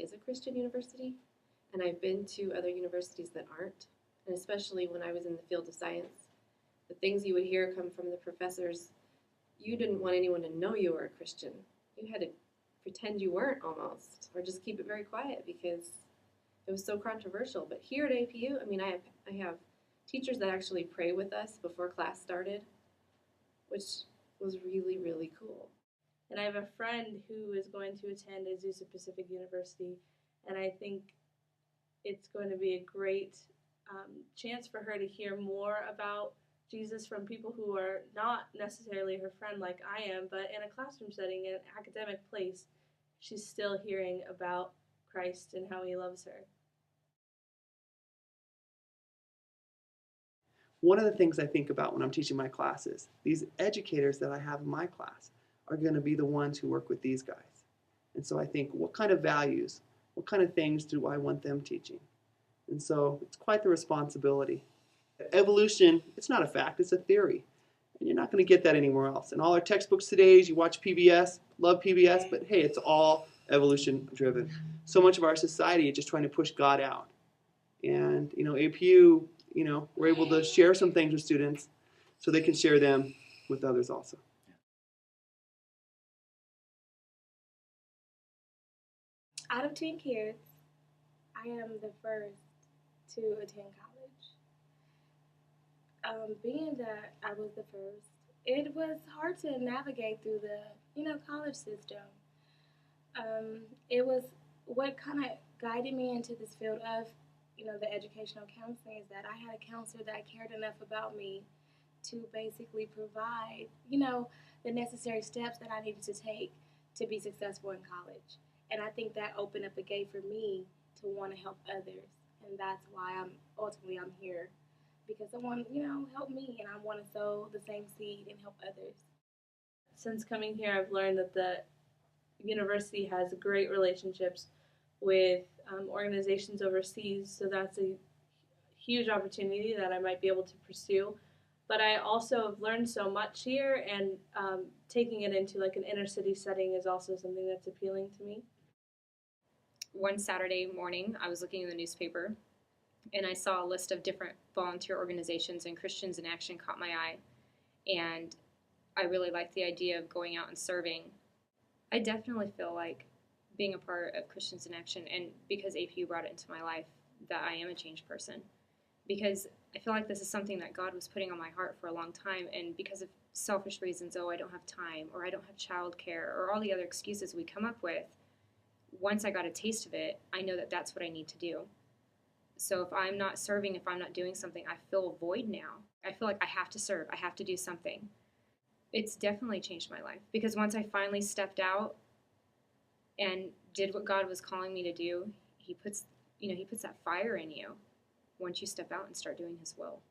is a Christian university, and I've been to other universities that aren't, and especially when I was in the field of science, the things you would hear come from the professors, you didn't want anyone to know you were a Christian. You had to pretend you weren't almost, or just keep it very quiet because it was so controversial. But here at APU, I mean, I have teachers that actually pray with us before class started, which was really, really cool. And I have a friend who is going to attend Azusa Pacific University, and I think it's going to be a great chance for her to hear more about Jesus from people who are not necessarily her friend like I am, but in a classroom setting, in an academic place, she's still hearing about Christ and how he loves her. One of the things I think about when I'm teaching my classes, these educators that I have in my class are going to be the ones who work with these guys. And so I think, what kind of values, what kind of things do I want them teaching? And so it's quite the responsibility. Evolution, it's not a fact, it's a theory. And you're not going to get that anywhere else. In all our textbooks today, you watch PBS, love PBS, but hey, it's all evolution driven. So much of our society is just trying to push God out. And, APU, we're able to share some things with students so they can share them with others also. Out of 10 kids, I am the first to attend college. Being that I was the first, it was hard to navigate through the, college system. It was what kind of guided me into this field of, the educational counseling is that I had a counselor that cared enough about me to basically provide, the necessary steps that I needed to take to be successful in college. And I think that opened up a gate for me to want to help others. And that's why I'm here, because someone, helped me, and I want to sow the same seed and help others. Since coming here, I've learned that the university has great relationships with organizations overseas, so that's a huge opportunity that I might be able to pursue. But I also have learned so much here, and taking it into like an inner city setting is also something that's appealing to me. One Saturday morning, I was looking in the newspaper, and I saw a list of different volunteer organizations, and Christians in Action caught my eye, and I really liked the idea of going out and serving. I definitely feel like being a part of Christians in Action, and because APU brought it into my life, that I am a changed person. Because I feel like this is something that God was putting on my heart for a long time, and because of selfish reasons, I don't have time, or I don't have childcare, or all the other excuses we come up with, once I got a taste of it, I know that that's what I need to do. So if I'm not serving, if I'm not doing something, I feel a void now. I feel like I have to serve, I have to do something. It's definitely changed my life, because once I finally stepped out and did what God was calling me to do, he puts that fire in you once you step out and start doing his will.